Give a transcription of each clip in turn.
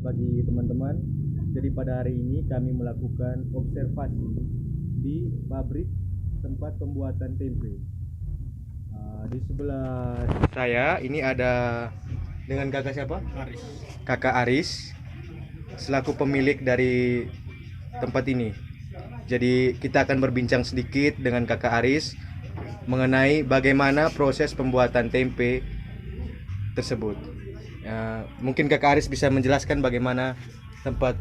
pagi teman-teman. Jadi pada hari ini kami melakukan observasi di pabrik tempat pembuatan tempe. Di sebelah saya ini ada dengan kakak siapa? Aris. Kakak Aris selaku pemilik dari tempat ini. Jadi kita akan berbincang sedikit dengan kakak Aris mengenai bagaimana proses pembuatan tempe tersebut. Mungkin kakak Aris bisa menjelaskan bagaimana tempat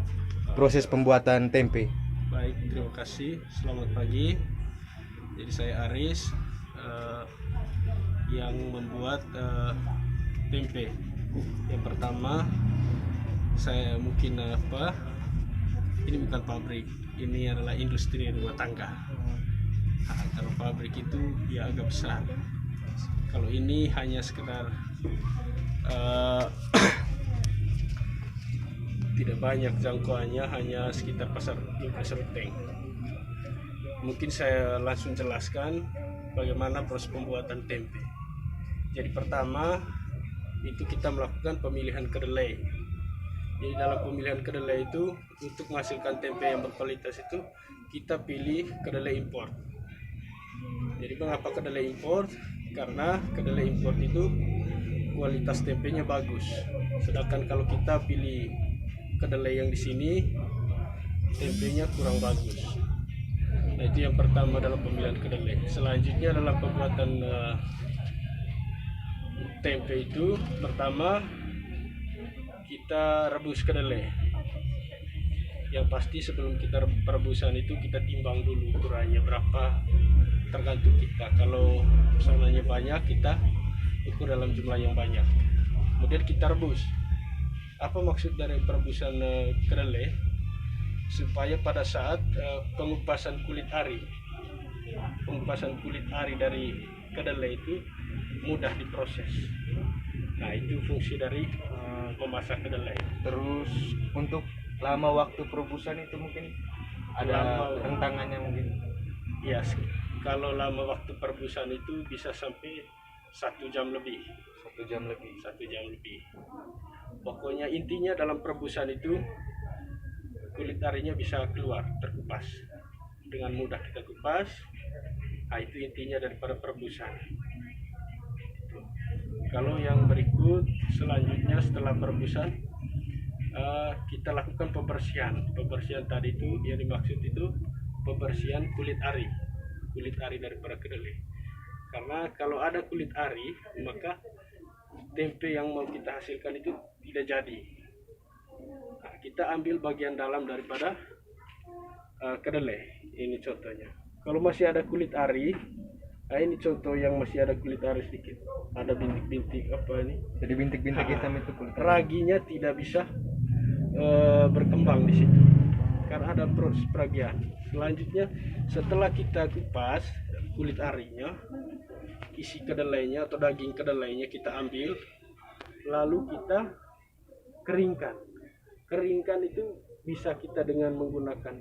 proses pembuatan tempe. Baik, terima kasih. Selamat pagi. Jadi saya Aris yang membuat tempe. Yang pertama saya mungkin ini bukan pabrik, ini adalah industri rumah tangga. Kalau pabrik itu ya agak besar. Kalau ini hanya sekedar tidak banyak jangkauannya, hanya sekitar pasar Seruteng. Mungkin saya langsung jelaskan bagaimana proses pembuatan tempe. Jadi pertama itu kita melakukan pemilihan kedelai. Jadi dalam pemilihan kedelai itu untuk menghasilkan tempe yang berkualitas itu kita pilih kedelai impor. Jadi mengapa kedelai impor? Karena kedelai impor itu kualitas tempenya bagus. Sedangkan kalau kita pilih kedelai yang di sini tempenya kurang bagus. Nah, itu yang pertama dalam pemilihan kedelai. Selanjutnya dalam pembuatan tempe itu pertama kita rebus kedelai. Yang pasti sebelum kita perebusan itu kita timbang dulu ukurannya berapa, tergantung kita. Kalau pesanannya banyak kita ukur dalam jumlah yang banyak. Kemudian kita rebus. Apa maksud dari perebusan kedelai? Supaya pada saat pengupasan kulit ari dari kedelai itu mudah diproses. Nah, itu fungsi dari memasak kedelai. Terus untuk lama waktu perebusan itu mungkin ada rentangannya mungkin. Ya, kalau lama waktu perebusan itu bisa sampai 1 jam lebih. 1 jam lebih. 1 jam lebih. Pokoknya intinya dalam perebusan itu kulit arinya bisa keluar, terkupas. Dengan mudah kita kupas. Nah, itu intinya daripada perebusan. Kalau yang berikut selanjutnya setelah perebusan kita lakukan pembersihan. Pembersihan tadi itu yang dimaksud itu pembersihan kulit ari daripada kedelai. Karena kalau ada kulit ari maka tempe yang mau kita hasilkan itu tidak jadi. Nah, kita ambil bagian dalam daripada kedelai. Ini contohnya. Kalau masih ada kulit ari, nah ini contoh yang masih ada kulit ari sedikit. Ada bintik-bintik apa ini? Jadi bintik-bintik hitam itu kulit ari. Raginya tidak bisa berkembang di situ karena ada proses peragian. Selanjutnya setelah kita kupas kulit arinya, isi kedelainya atau daging kedelainya kita ambil, lalu kita keringkan itu bisa kita dengan menggunakan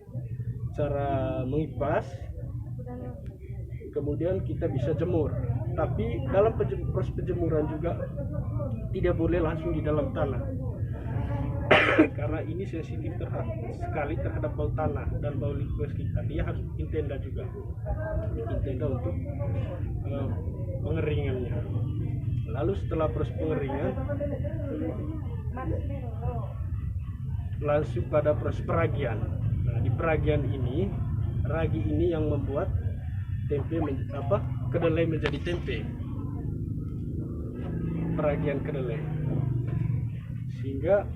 cara mengipas, kemudian kita bisa jemur. Tapi dalam proses penjemuran juga tidak boleh langsung di dalam tanah karena ini sensitif sekali terhadap bau tanah dan bau lingkungan sekitar. Dia harus bikin tenda juga, untuk pengeringannya. Lalu setelah proses pengeringan langsung pada proses peragian. Nah, di peragian ini ragi ini yang membuat kedelai menjadi tempe. Peragian kedelai sehingga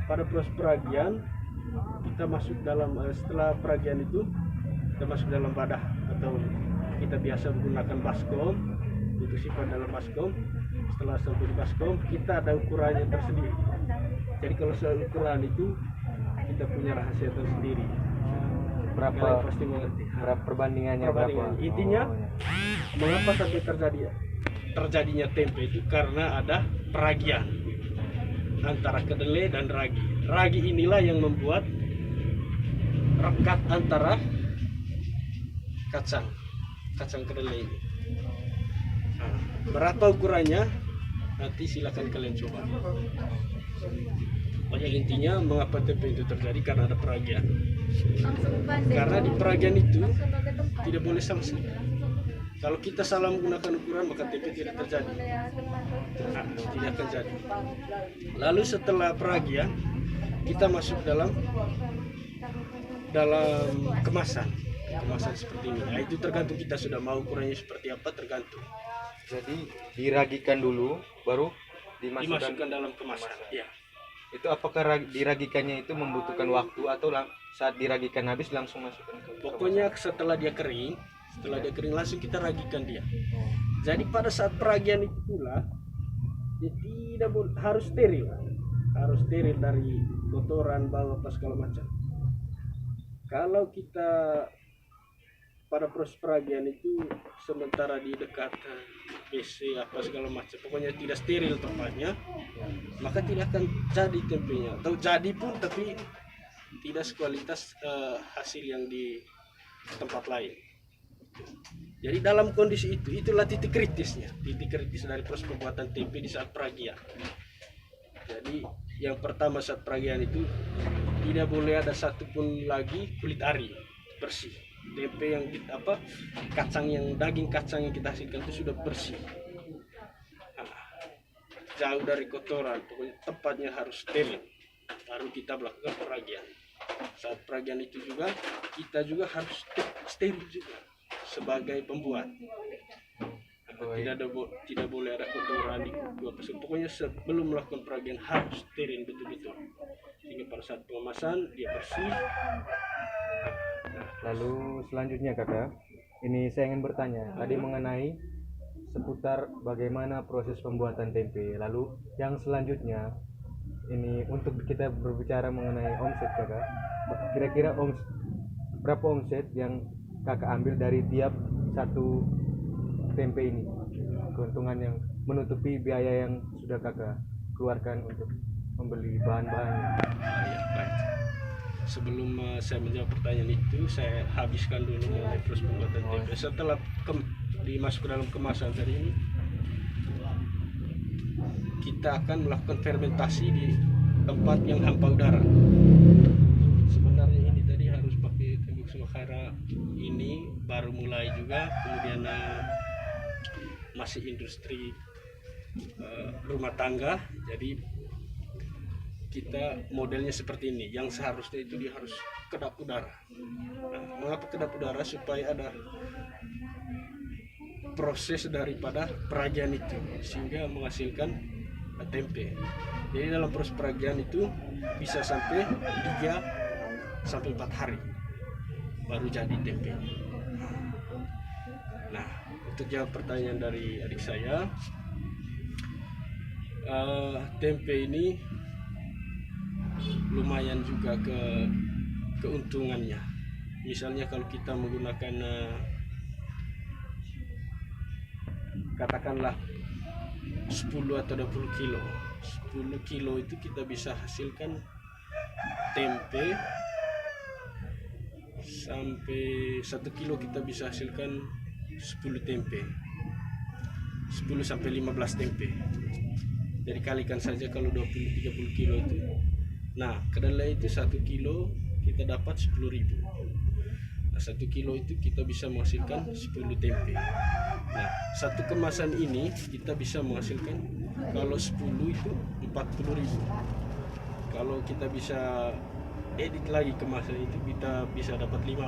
pada proses peragian kita masuk dalam setelah peragian itu kita masuk dalam wadah atau kita biasa menggunakan baskom. Itu simpan dalam baskom. Setelah sampai di baskom kita ada ukurannya tersendiri. Jadi kalau soal ukuran itu kita punya rahasia tersendiri. Berapa pasti mengerti. Berapa perbandingannya berapa? Intinya mengapa sampai terjadinya tempe itu karena ada peragian antara kedelai dan ragi. Ragi inilah yang membuat rekat antara kacang kedelai ini. Nah, berapa ukurannya? Nanti silakan kalian coba. Pokoknya intinya mengapa tempe itu terjadi karena ada peragian. Langsung pandai. Karena di peragian itu tidak boleh sanksi. Kalau kita salah menggunakan ukuran maka tempe tidak terjadi. Nah, tidak akan jadi. Lalu setelah peragian kita masuk dalam kemasan seperti ini. Nah, itu tergantung kita sudah mau ukurannya seperti apa, tergantung. Jadi diragikan dulu baru Dimasukkan dalam kemasan. Ya. Itu apakah diragikannya itu membutuhkan waktu atau saat diragikan habis langsung masukkan ke Pokoknya setelah dia kering langsung kita ragikan dia. Jadi pada saat peragian itu pula dia tidak harus steril dari kotoran, bau apa segala macam. Kalau kita pada proses peragian itu sementara di dekat WC apa segala macam, pokoknya tidak steril tempatnya, maka tidak akan jadi tempenya. Atau jadi pun tapi tidak sekualitas hasil yang di tempat lain. Jadi dalam kondisi itu, itulah titik kritis dari proses pembuatan tempe di saat peragian. Jadi yang pertama saat peragian itu tidak boleh ada satupun lagi kulit ari bersih. Tempe yang daging kacang yang kita hasilkan itu sudah bersih. Nah, jauh dari kotoran, pokoknya tempatnya harus steril. Baru kita melakukan peragian. Saat peragian itu juga kita juga harus steril juga sebagai pembuat. Tidak boleh ada kotoran di kuku. Pokoknya sebelum melakukan peragian harus steril betul-betul. Sehingga pada saat pengemasan dia bersih. Lalu selanjutnya kakak, ini saya ingin bertanya tadi mengenai seputar bagaimana proses pembuatan tempe. Lalu yang selanjutnya ini untuk kita berbicara mengenai omset kakak, kira-kira berapa omset yang kakak ambil dari tiap satu tempe ini, keuntungan yang menutupi biaya yang sudah kakak keluarkan untuk membeli bahan-bahannya. Ya, baik. Sebelum saya menjawab pertanyaan itu, saya habiskan dulu mengenai proses pembuatan tempe. Setelah dimasuk ke dalam kemasan tadi ini, kita akan melakukan fermentasi di tempat yang hampa udara. Sebenarnya ini tadi harus pakai tembok semakara ini baru mulai juga, kemudian masih industri rumah tangga. Jadi kita modelnya seperti ini, yang seharusnya itu dia harus kedap udara. Nah, mengapa kedap udara? Supaya ada proses daripada peragian itu sehingga menghasilkan tempe. Jadi dalam proses peragian itu bisa sampai 3 sampai 4 hari baru jadi tempe. Nah, untuk jawab pertanyaan dari adik saya, tempe ini lumayan juga keuntungannya. Misalnya kalau kita menggunakan katakanlah 10 atau 20 kilo 10 kilo itu kita bisa hasilkan tempe sampai 1 kilo kita bisa hasilkan 10 tempe, 10 sampai 15 tempe. Jadi kalikan saja kalau 20-30 kilo itu. Nah, kedelai itu 1 kilo kita dapat 10.000. Nah, 1 kilo itu kita bisa menghasilkan 10 tempe. Nah, satu kemasan ini kita bisa menghasilkan kalau 10 itu 40.000. Kalau kita bisa edit lagi kemasan itu kita bisa dapat 15.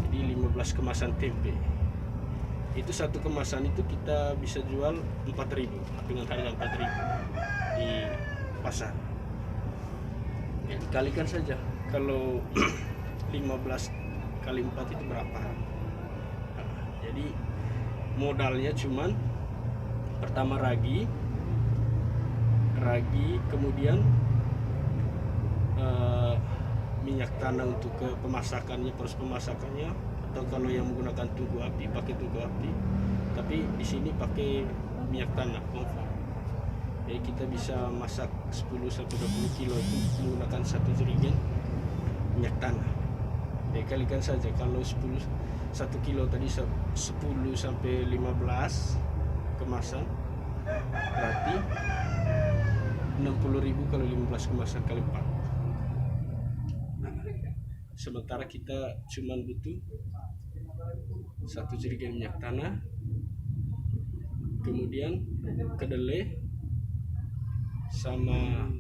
Jadi 15 kemasan tempe. Itu satu kemasan itu kita bisa jual 4.000 dengan harga 4.000 di pasar. Ya, dikalikan saja kalau 15 kali 4 itu berapa. Nah, jadi modalnya cuman pertama ragi, kemudian minyak tanah untuk ke pemasakannya, proses pemasakannya, atau kalau yang menggunakan tungku api pakai tungku api, tapi di sini pakai minyak tanah kompor. Jadi kita bisa masak 10-20 kilo itu menggunakan 1 jerigen minyak tanah. Jadi kalikan saja kalau 1 kilo tadi 10 sampai 15 kemasan, berarti 60.000 kalau 15 kemasan kali 4. Sementara kita cuman butuh 1 jerigen minyak tanah, kemudian kedelai sama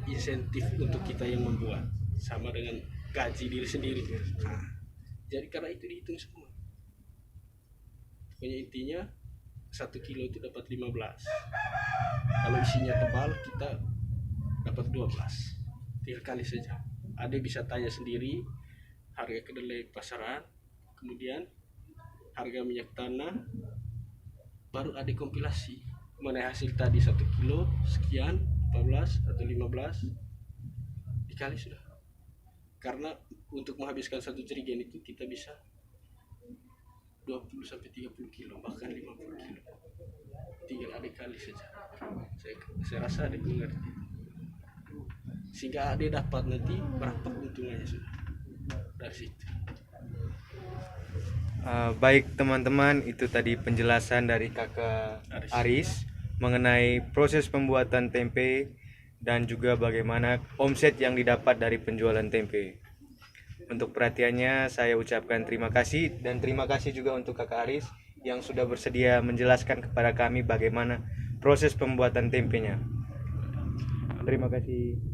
insentif untuk kita yang membuat, sama dengan gaji diri sendiri. Nah, jadi karena itu dihitung semua. Pokoknya intinya 1 kilo itu dapat 15. Kalau isinya tebal kita dapat 12. 3 kali saja. Ada bisa tanya sendiri harga kedelai pasaran, kemudian harga minyak tanah, baru ada kompilasi mengenai hasil tadi 1 kilo sekian, 14 atau 15 dikali sudah. Karena untuk menghabiskan 1 jerigen itu kita bisa 20 sampai 30 kilo, bahkan 50 kilo. Tinggal ada kali saja. Saya rasa ada mengerti. Sehingga ada dapat nanti berapa keuntungannya sudah dari situ. Baik teman-teman, itu tadi penjelasan dari Kakak Aris mengenai proses pembuatan tempe dan juga bagaimana omset yang didapat dari penjualan tempe. Untuk perhatiannya saya ucapkan terima kasih, dan terima kasih juga untuk Kakak Aris yang sudah bersedia menjelaskan kepada kami bagaimana proses pembuatan tempenya. Terima kasih.